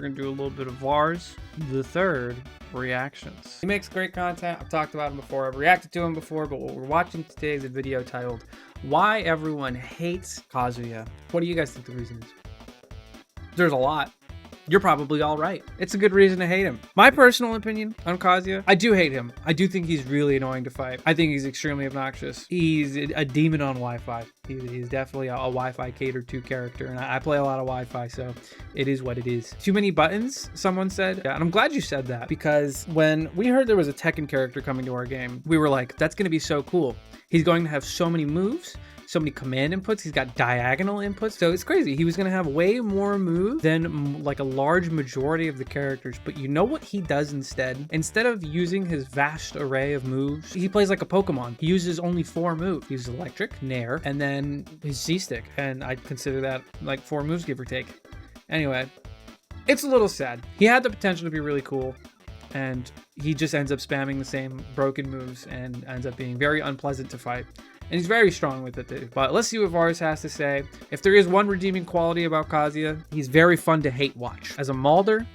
going to do a little bit of VARs. The third, reactions. He makes great content. I've talked about him before. I've reacted to him before, but what we're watching today is a video titled, Why Everyone Hates Kazuya. What do you guys think the reason is? There's a lot. You're probably all right. It's a good reason to hate him. My personal opinion on Kazuya, I do hate him. I do think he's really annoying to fight. I think he's extremely obnoxious. He's a demon on Wi-Fi. He's definitely a Wi-Fi catered to character, and I play a lot of Wi-Fi, so it is what it is. Too many buttons, someone said. Yeah, and I'm glad you said that, because when we heard there was a Tekken character coming to our game, we were like, that's going to be so cool. He's going to have so many moves, so many command inputs. He's got diagonal inputs, so it's crazy. He was going to have way more moves than like a large majority of the characters. But you know what he does instead? Instead of using his vast array of moves, he plays like a Pokemon. He uses only 4 moves. He uses electric, nair, and then his C-stick, and I'd consider that like 4 moves, give or take. Anyway, it's a little sad. He had the potential to be really cool, and he just ends up spamming the same broken moves and ends up being very unpleasant to fight. And he's very strong with it too. But let's see what Vars has to say. If there is one redeeming quality about Kazuya, he's very fun to hate watch. As a Malder,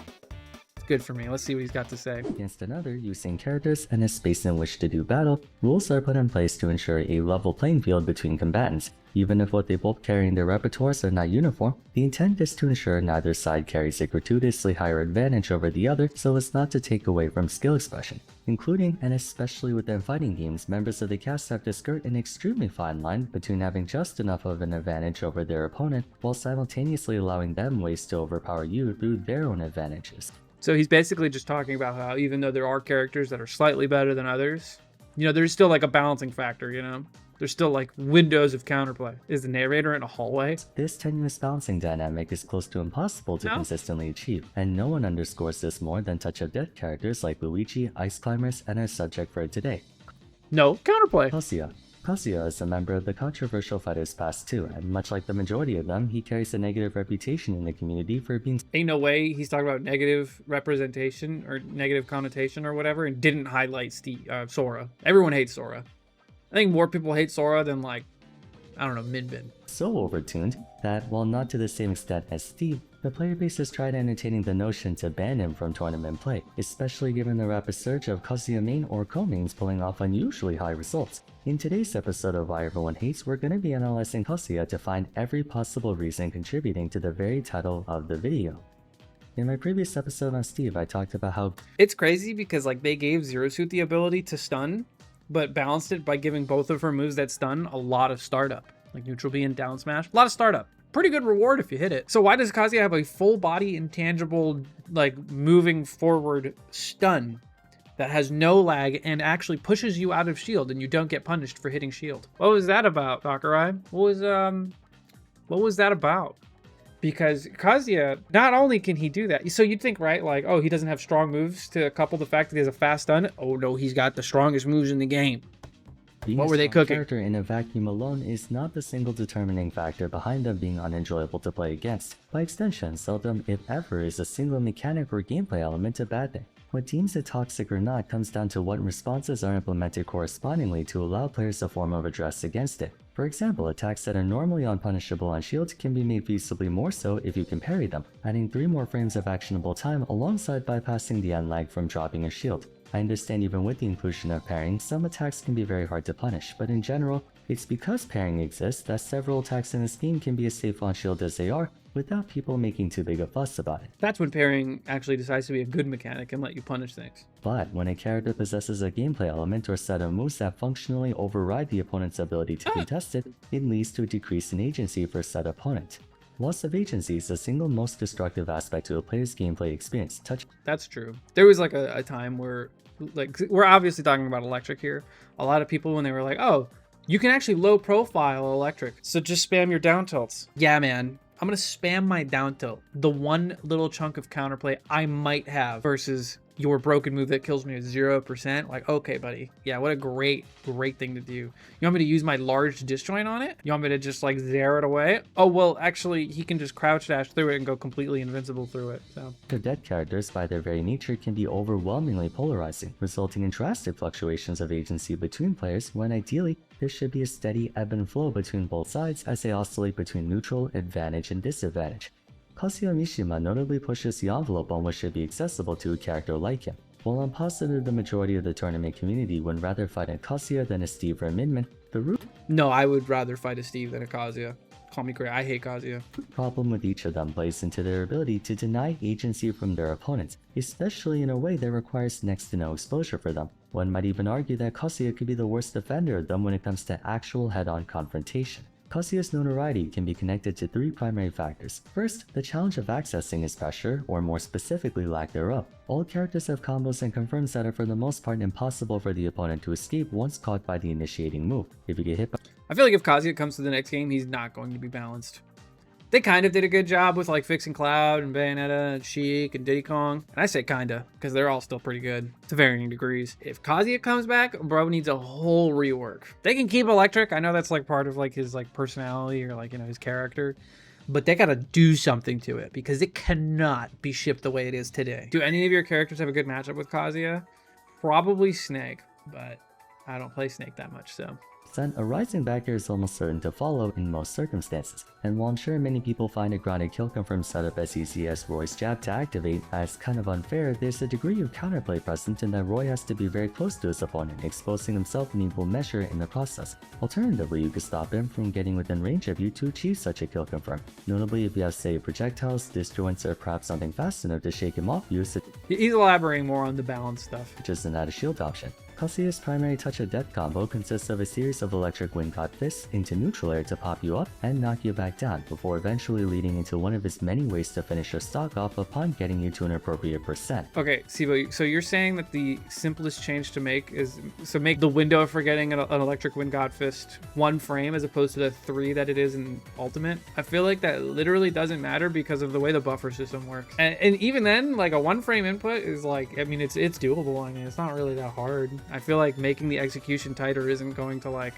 it's good for me. Let's see what he's got to say. Against another using characters and a space in which to do battle, rules are put in place to ensure a level playing field between combatants. Even if what they both carry in their repertoires are not uniform, the intent is to ensure neither side carries a gratuitously higher advantage over the other so as not to take away from skill expression. Including, and especially within fighting games, members of the cast have to skirt an extremely fine line between having just enough of an advantage over their opponent while simultaneously allowing them ways to overpower you through their own advantages. So he's basically just talking about how even though there are characters that are slightly better than others, you know, there's still like a balancing factor, you know? There's still like windows of counterplay. Is the narrator in a hallway? This tenuous balancing dynamic is close to impossible to consistently achieve, and no one underscores this more than Touch of Death characters like Luigi, Ice Climbers, and our subject for today. No, counterplay. Kazuya. Kazuya is a member of the controversial fighters past too, and much like the majority of them, he carries a negative reputation in the community for being— Ain't no way he's talking about negative representation or negative connotation or whatever and didn't highlight Sora. Everyone hates Sora. I think more people hate Sora than, like, I don't know, Minbin. So overtuned that, while not to the same extent as Steve, the player base has tried entertaining the notion to ban him from tournament play, especially given the rapid surge of Kazuya main or co-mains pulling off unusually high results. In today's episode of Why Everyone Hates, we're going to be analyzing Kazuya to find every possible reason contributing to the very title of the video. In my previous episode on Steve, I talked about how it's crazy because, like, they gave Zero Suit the ability to stun, but balanced it by giving both of her moves that stun a lot of startup. Like neutral B and down smash, a lot of startup. Pretty good reward if you hit it. So why does Kazuya have a full body intangible, like moving forward stun that has no lag and actually pushes you out of shield and you don't get punished for hitting shield? What was that about, Sakurai? What was that about? Because Kazuya, not only can he do that, so you'd think, right, like, oh, he doesn't have strong moves to couple the fact that he has a fast stun. Oh no, he's got the strongest moves in the game. What were they cooking? Character in a vacuum alone is not the single determining factor behind them being unenjoyable to play against. By extension, seldom, if ever, is a single mechanic or gameplay element a bad thing. What deems it toxic or not comes down to what responses are implemented correspondingly to allow players a form of address against it. For example, attacks that are normally unpunishable on shield can be made feasibly more so if you can parry them, adding 3 more frames of actionable time alongside bypassing the unlag from dropping a shield. I understand even with the inclusion of parrying, some attacks can be very hard to punish, but in general, it's because parrying exists that several attacks in this game can be as safe on shield as they are, without people making too big a fuss about it. That's when parrying actually decides to be a good mechanic and let you punish things. But when a character possesses a gameplay element or set of moves that functionally override the opponent's ability to contest it, it leads to a decrease in agency for said opponent. Loss of agency is the single most destructive aspect to a player's gameplay experience. That's true. There was like a time where, like, we're obviously talking about electric here. A lot of people, when they were like, oh, you can actually low profile electric, so just spam your down tilts. Yeah, man. I'm going to spam my down tilt, the one little chunk of counterplay I might have, versus your broken move that kills me at 0%. Like, okay, buddy. Yeah, what a great thing to do. You want me to use my large disjoint on it? You want me to just like zero it away? Oh, well, actually, he can just crouch dash through it and go completely invincible through it. So the dead characters, by their very nature, can be overwhelmingly polarizing, resulting in drastic fluctuations of agency between players when ideally there should be a steady ebb and flow between both sides as they oscillate between neutral, advantage, and disadvantage. Kazuya Mishima notably pushes the envelope on what should be accessible to a character like him. While I'm positive the majority of the tournament community would rather fight a Kazuya than a Steve or a Min Min, the root No, I would rather fight a Steve than a Kazuya. Call me crazy. I hate Kazuya. problem with each of them plays into their ability to deny agency from their opponents, especially in a way that requires next to no exposure for them. One might even argue that Kazuya could be the worst defender of them when it comes to actual head-on confrontation. Kazuya's notoriety can be connected to three primary factors. First, the challenge of accessing his pressure, or more specifically lack thereof. All characters have combos and confirms that are for the most part impossible for the opponent to escape once caught by the initiating move. If you get hit by I feel like if Kazuya comes to the next game, he's not going to be balanced. They kind of did a good job with like fixing Cloud and Bayonetta and Sheik and Diddy Kong. And I say kinda, because they're all still pretty good to varying degrees. If Kazuya comes back, bro needs a whole rework. They can keep Electric. I know that's like part of like his like personality or like, you know, his character. But they gotta do something to it because it cannot be shipped the way it is today. Do any of your characters have a good matchup with Kazuya? Probably Snake, but I don't play Snake that much, so. a rising backer is almost certain to follow in most circumstances, and while I'm sure many people find a grounded kill confirm setup as easy as Roy's jab to activate as kind of unfair, there's a degree of counterplay present in that Roy has to be very close to his opponent, exposing himself in equal measure in the process. Alternatively, you could stop him from getting within range of you to achieve such a kill confirm. Notably, if you have say projectiles, disjoints, or perhaps something fast enough to shake him off you, He's elaborating more on the balance stuff. which is an added shield option. Kazuya's primary touch of death combo consists of a series of electric wind caught fists into neutral air to pop you up and knock you back down, before eventually leading into one of his many ways to finish your stock off upon getting you to an appropriate percent. Okay, Sibo, so you're saying that the simplest change to make is, so make the window for getting an electric wind god fist 1 frame as opposed to the 3 that it is in Ultimate? I feel like that literally doesn't matter because of the way the buffer system works. And even then, like a 1 frame input is like, I mean, it's doable. I mean, it's not really that hard. I feel like making the execution tighter isn't going to like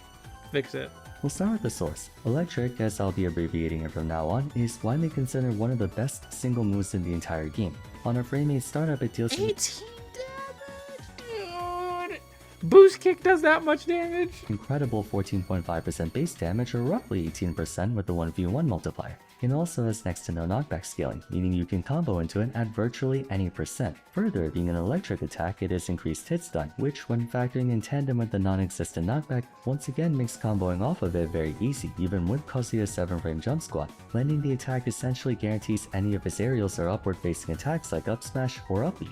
fix it. We'll start with the source. Electric, as I'll be abbreviating it from now on, is widely considered one of the best single moves in the entire game. On a frame 8 startup, it deals 18 damage, dude! Boost kick does that much damage? incredible 14.5% base damage, or roughly 18% with the 1v1 multiplier. It also has next to no knockback scaling, meaning you can combo into it at virtually any percent. Further, being an electric attack, it has increased hit stun, which when factoring in tandem with the non-existent knockback, once again makes comboing off of it very easy, even with Kazuya's 7-frame jump squat. Landing the attack essentially guarantees any of his aerials or upward facing attacks like up smash or up B.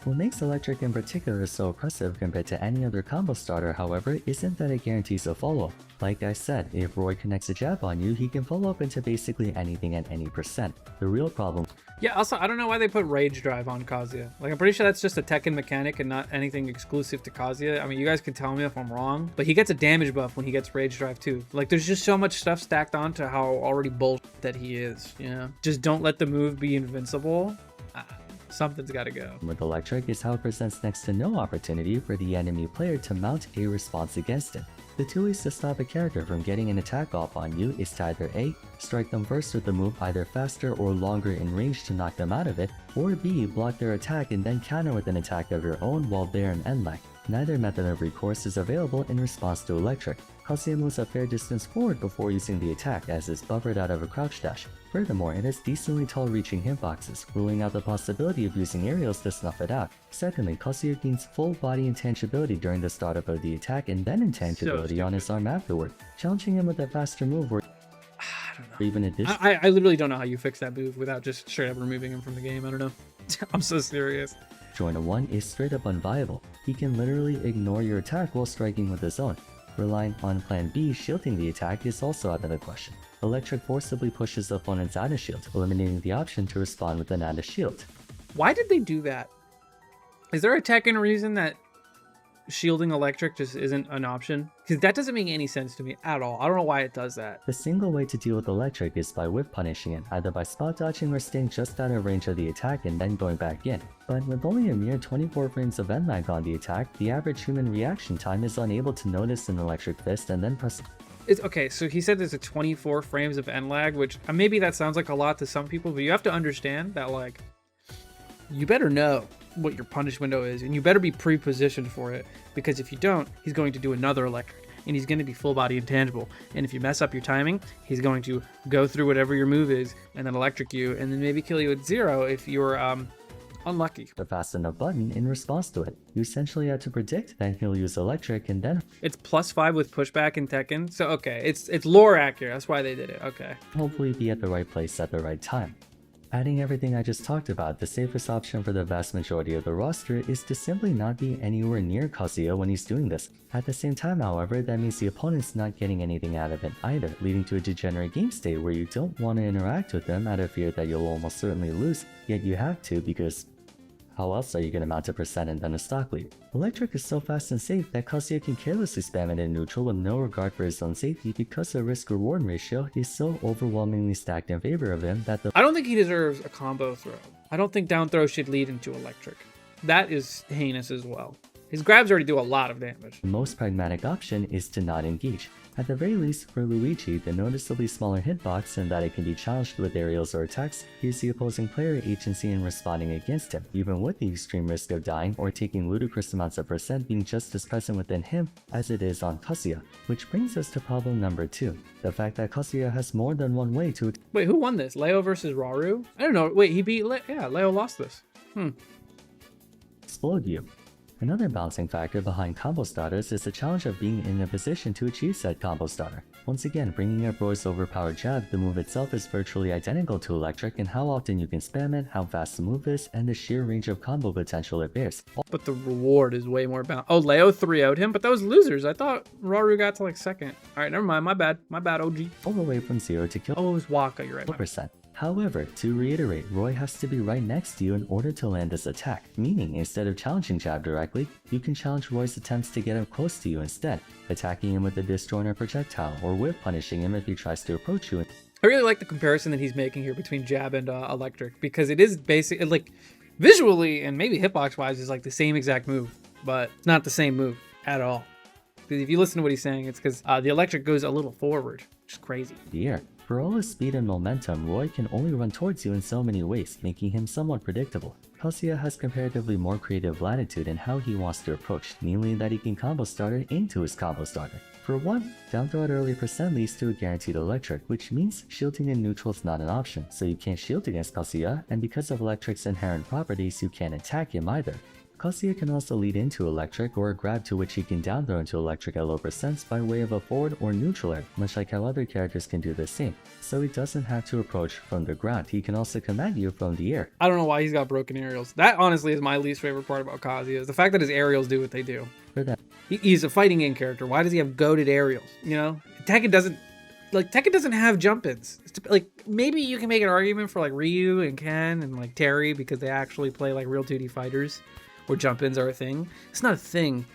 What makes electric in particular so oppressive compared to any other combo starter, however, isn't that it guarantees a follow-up. Like I said, if Roy connects a jab on you, he can follow up into basically anything at any percent. The real problem— Yeah, also, I don't know why they put Rage Drive on Kazuya. Like, I'm pretty sure that's just a Tekken mechanic and not anything exclusive to Kazuya. I mean, you guys can tell me if I'm wrong, but he gets a damage buff when he gets Rage Drive too. Like, there's just so much stuff stacked onto how already bullshit that he is, you know? Just don't let the move be invincible. Something's gotta go. with electric is how it presents next to no opportunity for the enemy player to mount a response against it. The two ways to stop a character from getting an attack off on you is to either A, strike them first with the move either faster or longer in range to knock them out of it, or B, block their attack and then counter with an attack of your own while they're in end lag. Neither method of recourse is available in response to electric. Kazuya moves a fair distance forward before using the attack, as is buffered out of a crouch dash. Furthermore, it has decently tall reaching hitboxes, ruling out the possibility of using aerials to snuff it out. Secondly, Kazuya gains full body intangibility during the startup of the attack and then intangibility on his arm afterward, challenging him with a faster move or even addition. I literally don't know how you fix that move without just straight up removing him from the game. I don't know. I'm so serious. Join a 1 is straight up unviable. He can literally ignore your attack while striking with his own. Relying on plan B, shielding the attack is also out of the question. Electric forcibly pushes the opponent's out of shield, eliminating the option to respond with an out of shield. Why did they do that? Is there a Tekken reason that shielding electric just isn't an option? Because that doesn't make any sense to me at all. I don't know why it does that. The single way to deal with electric is by whip punishing it, either by spot dodging or staying just out of range of the attack and then going back in. But with only a mere 24 frames of end lag on the attack, the average human reaction time is unable to notice an electric fist and then press. It's okay, so he said there's a 24 frames of end lag, which maybe that sounds like a lot to some people, but you have to understand that, like, you better know what your punish window is, and you better be pre-positioned for it, because if you don't, he's going to do another electric, and he's going to be full body intangible. And if you mess up your timing, he's going to go through whatever your move is and then electric you, and then maybe kill you at 0 if you're unlucky. The fast enough button in response to it. You essentially have to predict that he'll use electric and then It's +5 with pushback in Tekken, so okay, it's lore accurate. That's why they did it. Okay. hopefully be at the right place at the right time. Adding everything I just talked about, the safest option for the vast majority of the roster is to simply not be anywhere near Kazuya when he's doing this. At the same time, however, that means the opponent's not getting anything out of it either, leading to a degenerate game state where you don't want to interact with them out of fear that you'll almost certainly lose, yet you have to because how else are you going to mount a percent and then a stock lead? Electric is so fast and safe that Kazuya can carelessly spam it in neutral with no regard for his own safety because the risk-reward ratio is so overwhelmingly stacked in favor of him that the I don't think he deserves a combo throw. I don't think down throw should lead into electric. That is heinous as well. His grabs already do a lot of damage. most pragmatic option is to not engage. At the very least, for Luigi, the noticeably smaller hitbox and that it can be challenged with aerials or attacks gives the opposing player agency in responding against him, even with the extreme risk of dying or taking ludicrous amounts of percent being just as present within him as it is on Kazuya. Which brings us to problem number 2, the fact that Kazuya has more than one way to Wait, who won this? Leo versus Rauru? I don't know. Wait, he beat yeah, Leo lost this. explode you. Another balancing factor behind combo starters is the challenge of being in a position to achieve said combo starter. Once again, bringing up Roy's overpowered jab, the move itself is virtually identical to electric in how often you can spam it, how fast the move is, and the sheer range of combo potential it bears. But the reward is way more balanced. Oh, Leo 3-0'd him, but that was losers. I thought Rauru got to like second. All right, never mind. My bad. My bad, OG. All the way from 0 to kill Oh, it was Waka. You're right. %. However, to reiterate, Roy has to be right next to you in order to land this attack, meaning instead of challenging jab directly, you can challenge Roy's attempts to get him close to you instead, attacking him with a disjoint or projectile, or whip punishing him if he tries to approach you. I really like the comparison that he's making here between jab and electric, because it is basic, like visually and maybe hitbox wise is like the same exact move, but it's not the same move at all. Because if you listen to what he's saying, it's because the electric goes a little forward, which is crazy. The air. For all his speed and momentum, Roy can only run towards you in so many ways, making him somewhat predictable. Kazuya has comparatively more creative latitude in how he wants to approach, namely that he can combo starter into his combo starter. For one, down throw at early percent leads to a guaranteed electric, which means shielding in neutral is not an option, so you can't shield against Kazuya, and because of electric's inherent properties, you can't attack him either. Kazuya can also lead into electric or a grab to which he can down throw into electric at low percents by way of a forward or neutral air, much like how other characters can do the same. So he doesn't have to approach from the ground, he can also command you from the air. I don't know why he's got broken aerials. That honestly is my least favorite part about Kazuya, is the fact that his aerials do what they do. For that, He's a fighting game character. Why does he have goated aerials? You know, Tekken doesn't have jump-ins. Like, maybe you can make an argument for like Ryu and Ken and like Terry because they actually play like real 2D fighters where jump-ins are a thing. It's not a thing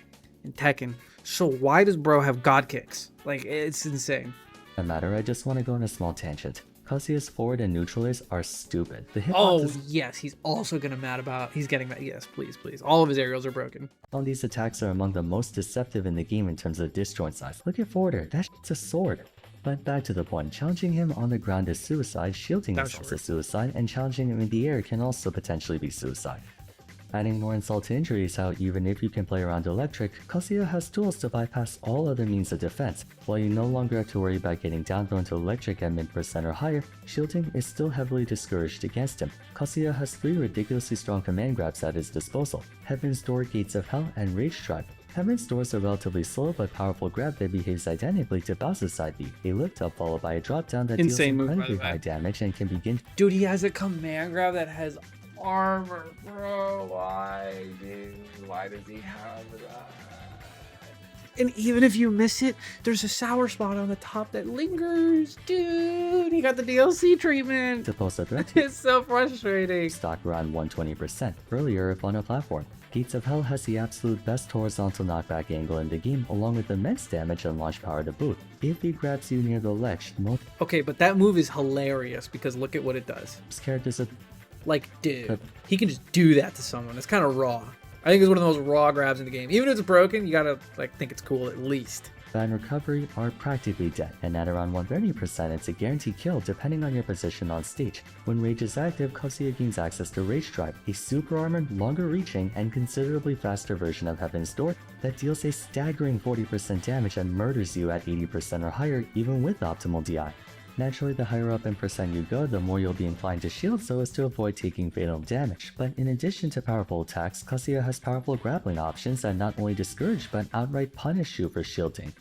in Tekken. So why does bro have god kicks? Like, it's insane. no matter, I just want to go on a small tangent. Kazuya's forward and neutral airs are stupid. The hitbox Oh, yes, he's also gonna mad about, he's getting that. Yes, please, please. All of his aerials are broken. on these attacks are among the most deceptive in the game in terms of disjoint size. Look at forwarder, that shit's a sword. But back to the point, challenging him on the ground is suicide, shielding That's is also true. suicide, and challenging him in the air can also potentially be suicide. Adding more insult to injury is how even if you can play around electric, Kazuya has tools to bypass all other means of defense. While you no longer have to worry about getting down thrown to electric at mid% or higher, shielding is still heavily discouraged against him. Kazuya has 3 ridiculously strong command grabs at his disposal: Heaven's Door, Gates of Hell, and Rage Drive. Heaven's Door is a relatively slow but powerful grab that behaves identically to Bowser's side B, a lift up followed by a drop down that Insane deals move, by the incredibly way. high damage and can begin Dude, he has a command grab that has armor, bro. Why, dude? Why does he have that? And even if you miss it, there's a sour spot on the top that lingers. Dude, he got the DLC treatment. to pose a threat to It's so frustrating. stock around 120% earlier if on a platform. Gates of Hell has the absolute best horizontal knockback angle in the game, along with immense damage and launch power to boot. If he grabs you near the ledge, most Okay, but that move is hilarious because look at what it does. characters are Like, dude, he can just do that to someone. It's kind of raw. I think it's one of the most raw grabs in the game. Even if it's broken, you gotta like think it's cool at least. and recovery are practically dead, and at around 130% it's a guaranteed kill depending on your position on stage. When Rage is active, Kazuya gains access to Rage Drive, a super armored, longer reaching, and considerably faster version of Heaven's Door that deals a staggering 40% damage and murders you at 80% or higher even with optimal DI. Naturally, the higher up in percent you go, the more you'll be inclined to shield so as to avoid taking fatal damage. But in addition to powerful attacks, Kazuya has powerful grappling options that not only discourage but outright punish you for shielding.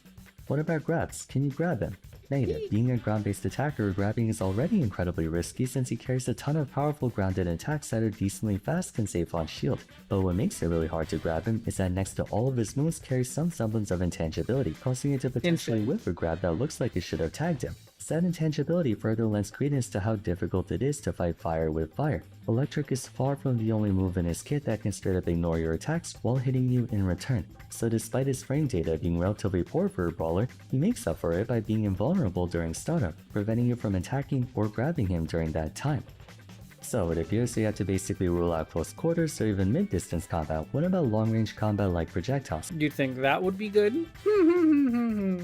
What about grabs? Can you grab him? Negative. Being a ground-based attacker, grabbing is already incredibly risky since he carries a ton of powerful grounded attacks that are decently fast and safe on shield. But what makes it really hard to grab him is that next to all of his moves carry some semblance of intangibility, causing it to potentially whiff a grab that looks like it should have tagged him. That intangibility further lends credence to how difficult it is to fight fire with fire. Electric is far from the only move in his kit that can straight up ignore your attacks while hitting you in return. So despite his frame data being relatively poor for a brawler, he makes up for it by being invulnerable during startup, preventing you from attacking or grabbing him during that time. So it appears you have to basically rule out close quarters or even mid-distance combat. What about long-range combat like projectiles? Do you think that would be good?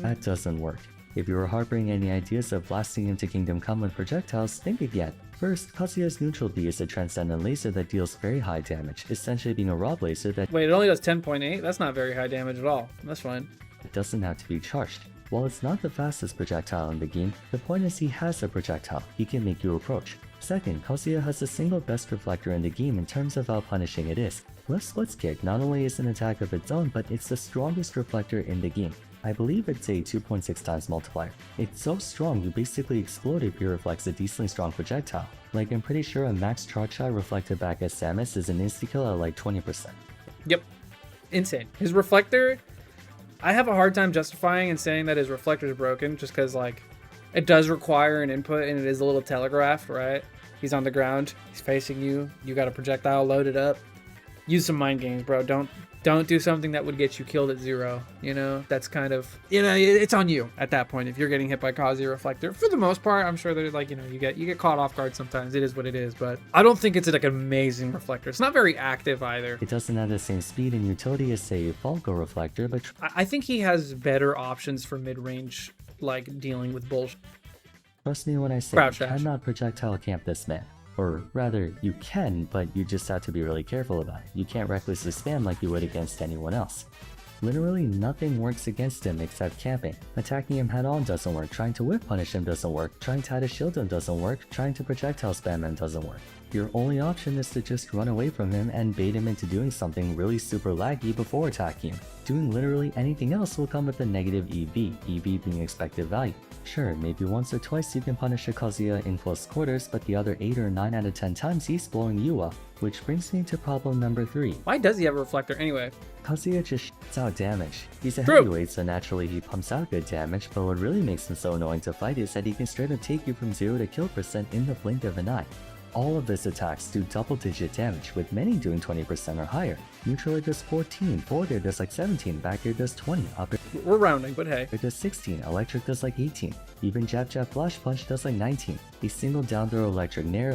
That doesn't work. If you were harboring any ideas of blasting into Kingdom Come with projectiles, think again. First, Kazuya's neutral B is a transcendent laser that deals very high damage, essentially being a raw laser that Wait, it only does 10.8? That's not very high damage at all. That's fine. doesn't have to be charged. While it's not the fastest projectile in the game, the point is he has a projectile he can make you approach. Second, Kazuya has the single best reflector in the game in terms of how punishing it is. Left Splits Kick not only is an attack of its own, but it's the strongest reflector in the game. I believe it's a 2.6 times multiplier. It's so strong you basically explode if he reflects a decently strong projectile. Like I'm pretty sure a max charge shot reflected back at Samus is an insta-kill at like 20%. Yep. Insane. His reflector, I have a hard time justifying and saying that his reflector is broken just because like it does require an input and it is a little telegraphed, right? He's on the ground, he's facing you, you got a projectile loaded up. Use some mind games, bro. Don't do something that would get you killed at 0, you know? That's kind of, you know, it's on you at that point if you're getting hit by Kazuya reflector. For the most part, I'm sure that like, you know, you get caught off guard sometimes. It is what it is, but I don't think it's like an amazing reflector. It's not very active either. It doesn't have the same speed and utility as say Falco reflector, but I think he has better options for mid-range, like dealing with bullshit. trust me when I say Crouch you dash. cannot projectile camp this man. Or rather, you can, but you just have to be really careful about it. You can't recklessly spam like you would against anyone else. Literally nothing works against him except camping. Attacking him head on doesn't work, trying to whip punish him doesn't work, trying to add a shield him doesn't work, trying to projectile spam him doesn't work. Your only option is to just run away from him and bait him into doing something really super laggy before attacking him. Doing literally anything else will come with a negative EV, EV being expected value. Sure, maybe once or twice you can punish a Kazuya in close quarters, but the other 8 or 9 out of 10 times he's blowing you up. Which brings me to problem number 3. Why does he have a reflector anyway? Kazuya just shits out damage. He's a True. heavyweight, so naturally he pumps out good damage, but what really makes him so annoying to fight is that he can straight up take you from 0 to kill percent in the blink of an eye. All of his attacks do double-digit damage, with many doing 20% or higher. Neutral air does 14, forward air does like 17, back air does 20, up air We're rounding, but hey. does 16, electric does like 18, even jab flash punch does like 19. A single down throw electric nair,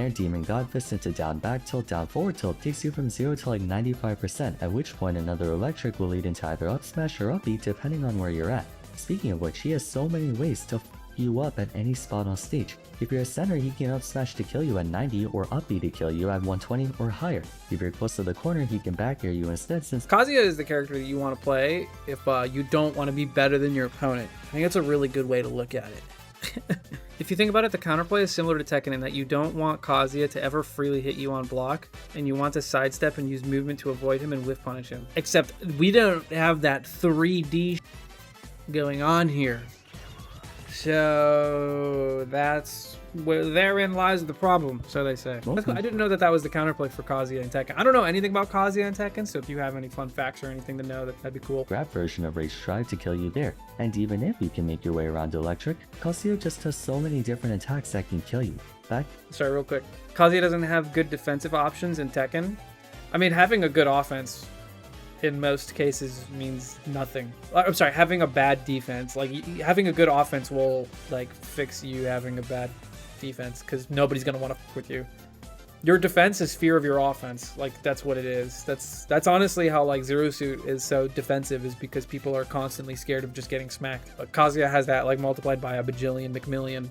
demon god fist into down back tilt, down forward tilt takes you from 0 to like 95%, at which point another electric will lead into either up smash or up beat depending on where you're at. Speaking of which, he has so many ways to you up at any spot on stage. If you're a center, he can up smash to kill you at 90 or up B to kill you at 120 or higher. If you're close to the corner, he can back air you instead since Kazuya is the character that you want to play if you don't want to be better than your opponent. I think that's a really good way to look at it. If you think about it, the counterplay is similar to Tekken in that you don't want Kazuya to ever freely hit you on block, and you want to sidestep and use movement to avoid him and whiff punish him. Except we don't have that 3D going on here. So that's where therein lies the problem, so they say. That's cool. I didn't know that that was the counterplay for Kazuya in Tekken. I don't know anything about Kazuya in Tekken, so if you have any fun facts or anything to know, that'd be cool. grab version of Rage Drive to kill you there. And even if you can make your way around electric, Kazuya just has so many different attacks that can kill you. Back Sorry, real quick. Kazuya doesn't have good defensive options in Tekken. I mean, having a good offense in most cases means nothing. I'm sorry, having a bad defense. Like, having a good offense will, like, fix you having a bad defense, because nobody's going to want to fuck with you. Your defense is fear of your offense. Like, that's what it is. That's honestly how, like, Zero Suit is so defensive, is because people are constantly scared of just getting smacked. But Kazuya has that, like, multiplied by a bajillion McMillion.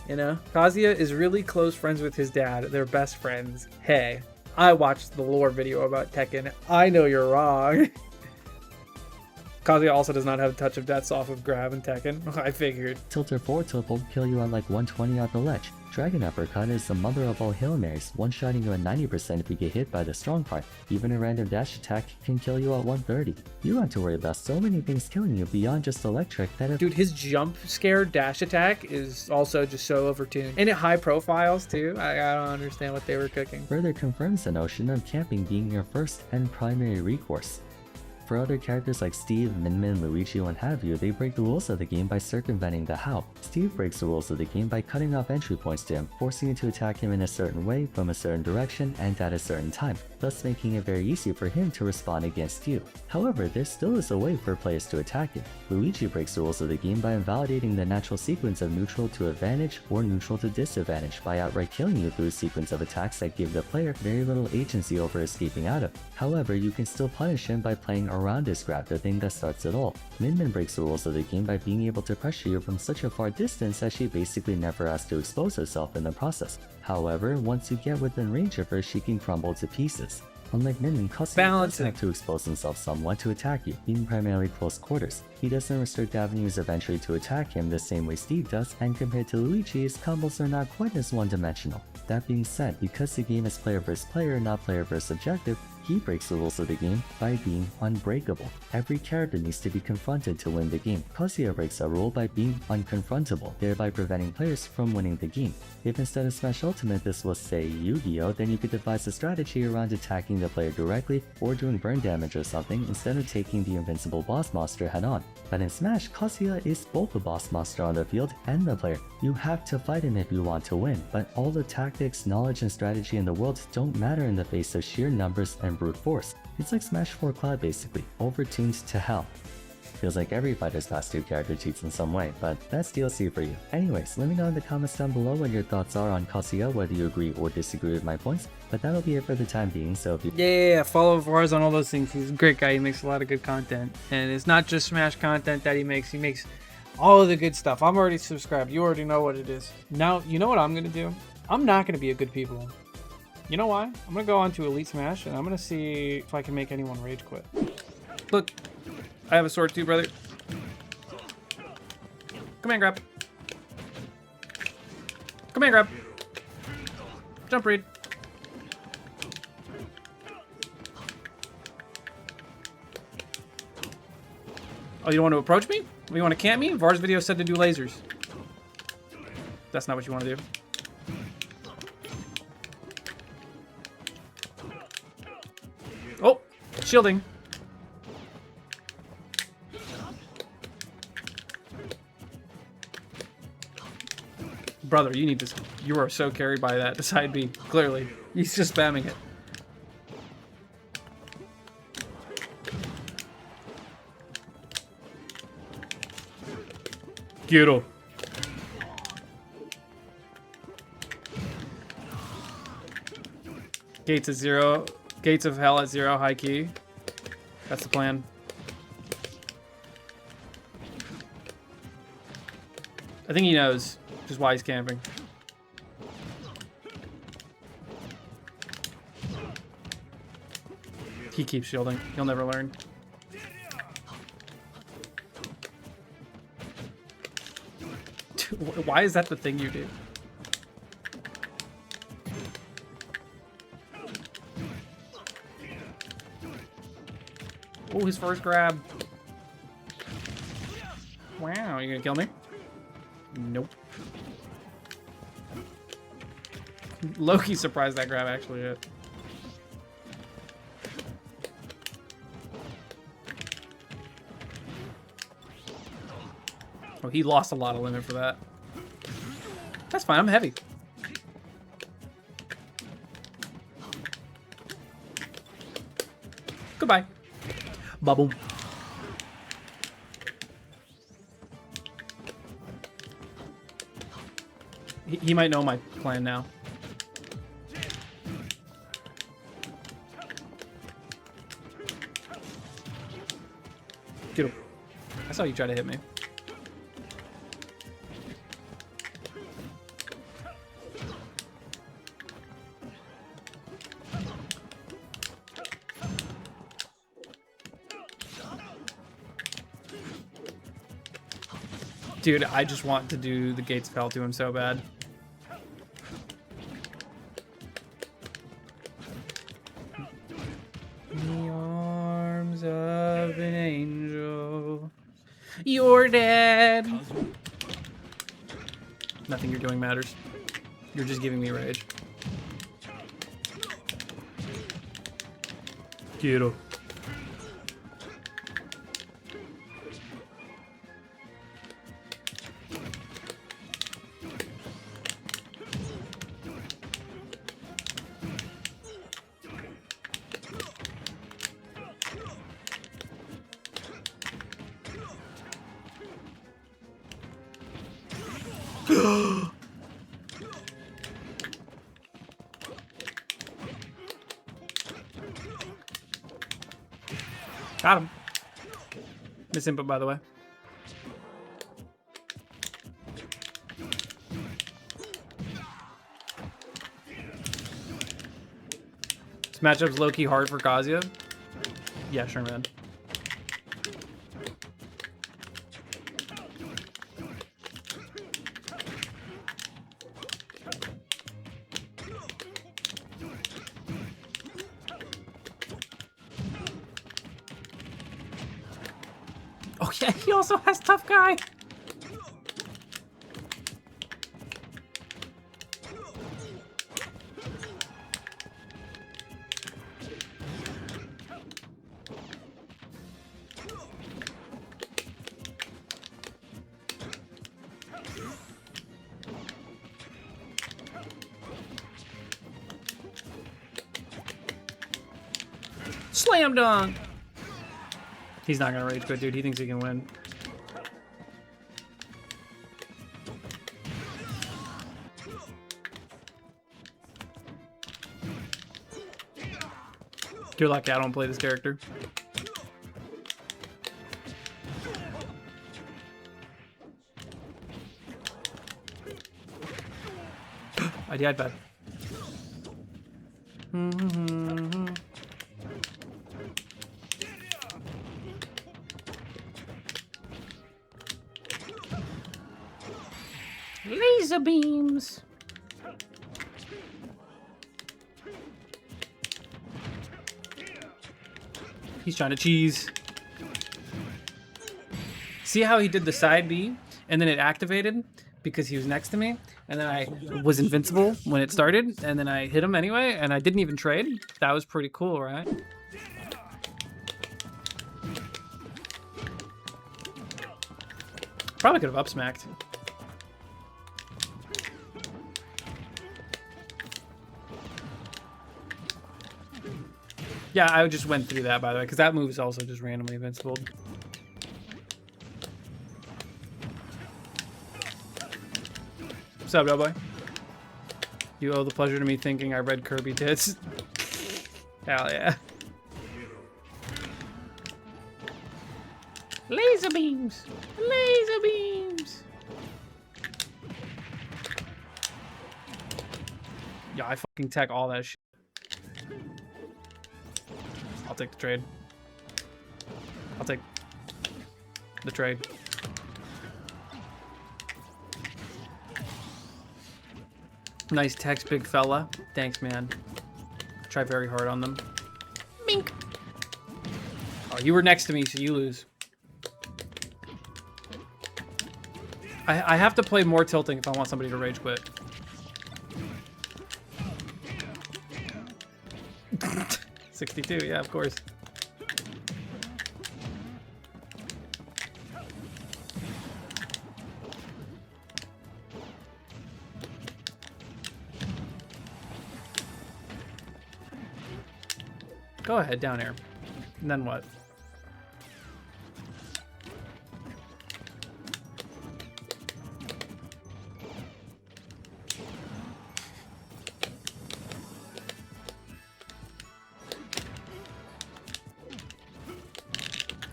You know? Kazuya is really close friends with his dad. They're best friends. Hey, I watched the lore video about Tekken. I know you're wrong. Kazuya also does not have a touch of deaths off of grab and Tekken. I figured. Tilter forward tilt will kill you at like 120 at the ledge. Dragon Uppercut is the mother of all Hail Marys, one-shotting you at 90% if you get hit by the strong part. Even a random dash attack can kill you at 130. You don't have to worry about so many things killing you beyond just electric that Dude, his jump scare dash attack is also just so overtuned. And at high profiles too. I don't understand what they were cooking. further confirms the notion of camping being your first and primary recourse. For other characters like Steve, Min-Min, Luigi, and what have you, they break the rules of the game by circumventing the how. Steve breaks the rules of the game by cutting off entry points to him, forcing you to attack him in a certain way, from a certain direction, and at a certain time, thus making it very easy for him to respond against you. However, there still is a way for players to attack him. Luigi breaks the rules of the game by invalidating the natural sequence of neutral to advantage or neutral to disadvantage by outright killing you through a sequence of attacks that give the player very little agency over escaping out of. However, you can still punish him by playing around his grab, the thing that starts it all. Min-Min breaks the rules of the game by being able to pressure you from such a far distance that she basically never has to expose herself in the process. However, once you get within range of her, she can crumble to pieces. Unlike Min-Min, Kazuya does have to expose himself somewhat to attack you, being primarily close quarters. He doesn't restrict avenues of entry to attack him the same way Steve does, and compared to Luigi, his combos are not quite as one-dimensional. That being said, because the game is player vs player, not player vs objective, he breaks the rules of the game by being unbreakable. Every character needs to be confronted to win the game. Kazuya breaks that rule by being unconfrontable, thereby preventing players from winning the game. If instead of Smash Ultimate this was, say, Yu-Gi-Oh!, then you could devise a strategy around attacking the player directly or doing burn damage or something instead of taking the invincible boss monster head on. But in Smash, Kazuya is both the boss monster on the field and the player. You have to fight him if you want to win, but all the tactics, knowledge, and strategy in the world don't matter in the face of sheer numbers and brute force. It's like Smash 4 Cloud basically, overtuned to hell. Feels like every fighter's past 2 character cheats in some way, but that's DLC for you. Anyways, let me know in the comments down below what your thoughts are on Kazuya, whether you agree or disagree with my points, but that'll be it for the time being, so if you— Yeah, follow Vars on all those things. He's a great guy. He makes a lot of good content. And it's not just Smash content that he makes all of the good stuff. I'm already subscribed. You already know what it is. Now, you know what I'm going to do? I'm not going to be a good people. You know why? I'm going to go on to Elite Smash, and I'm going to see if I can make anyone rage quit. Look, I have a sword too, brother. Come here, grab. Come here, grab. Jump read. Oh, you want to approach me? You want to camp me? Vars video said to do lasers. That's not what you want to do. Oh, shielding. Brother, you need this. You are so carried by that side B. Clearly, he's just spamming it. Get him. Gates at 0. Gates of hell at 0, high key. That's the plan. I think he knows, which is why he's camping. He keeps shielding. He'll never learn. Why is that the thing you do? Oh, his first grab. Wow, you gonna kill me? Nope. Loki surprised that grab actually hit. Oh, he lost a lot of limit for that. That's fine, I'm heavy. Goodbye. Ba-boom. He might know my plan now. Get him. I saw you try to hit me. Dude, I just want to do the Gates Fell to him so bad. In the arms of an angel, you're dead. Nothing you're doing matters. You're just giving me rage. Get him. Got him. Miss input, by the way. This matchup's low-key hard for Kazuya. Yeah, sure, man. Oh yeah, he also has tough guy. Slam dunk. He's not gonna rage quit, dude. He thinks he can win. You're lucky I don't play this character. I died bad. Laser beams. He's trying to cheese. See how he did the side B and then it activated because he was next to me, and then I was invincible when it started, and then I hit him anyway, and I didn't even trade. That was pretty cool, right? Probably could have up smacked. Yeah, I just went through that, by the way, because that move is also just randomly invincible. What's up, Doughboy? You owe the pleasure to me thinking I read Kirby tits. Hell yeah. Laser beams! Laser beams! Yeah, I fucking tech all that shit. I'll take the trade. I'll take the trade. Nice text, big fella. Thanks, man. Try very hard on them. Mink. Oh, you were next to me, so you lose. I have to play more tilting if I want somebody to rage quit. $62, yeah, of course. Go ahead, down air. And then what?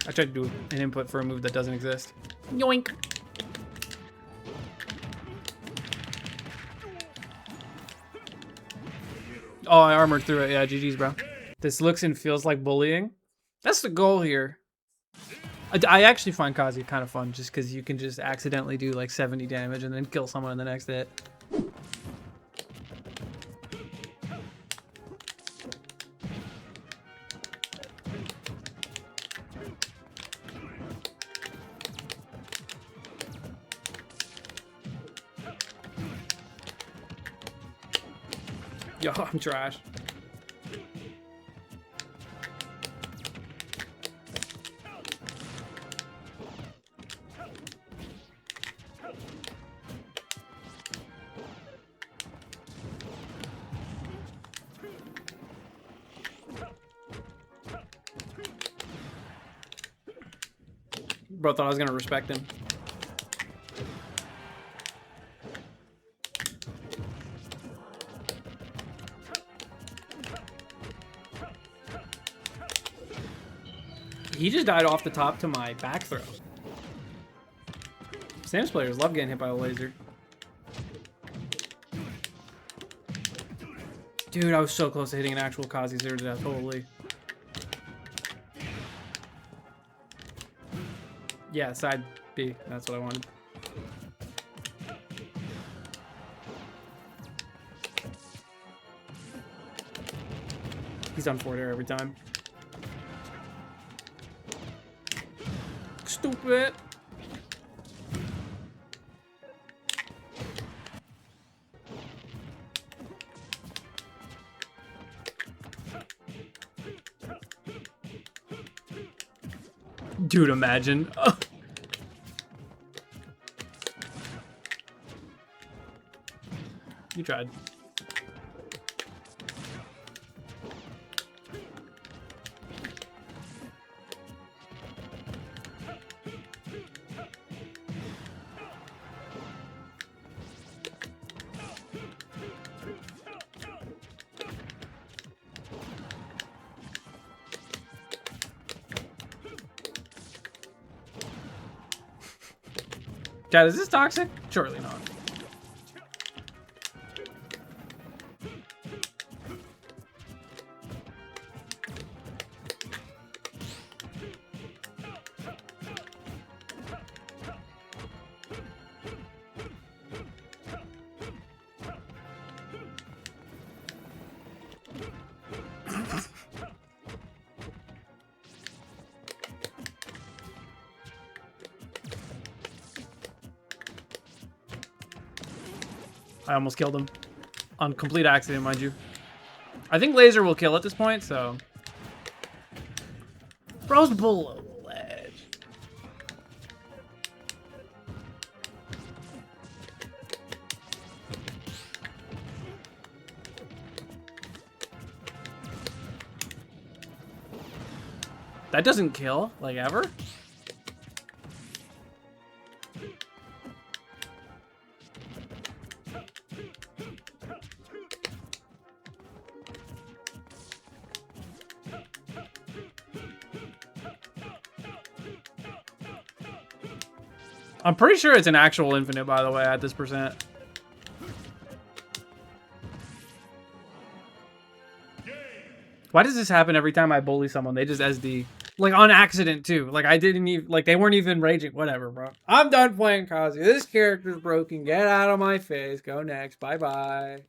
I tried to do an input for a move that doesn't exist. Yoink. Oh, I armored through it. Yeah, GG's, bro. This looks and feels like bullying. That's the goal here. I actually find Kazuya kind of fun just because you can just accidentally do like 70 damage and then kill someone in the next hit. Yo, I'm trash. Bro thought I was gonna respect him. He just died off the top to my back throw. Samus players love getting hit by a laser. Dude, I was so close to hitting an actual Kazuya 0 to death. Holy. Yeah, side B. That's what I wanted. He's on forward air every time. Stupid. Dude, imagine. You tried. Chad, is this toxic? Surely not. I almost killed him. On complete accident, mind you. I think laser will kill at this point, so... Bro's below the ledge. That doesn't kill, like, ever? I'm pretty sure it's an actual infinite, by the way, at this percent. Why does this happen every time I bully someone? They just SD. Like, on accident, too. Like, I didn't even... Like, they weren't even raging. Whatever, bro. I'm done playing Kazuya. This character's broken. Get out of my face. Go next. Bye-bye.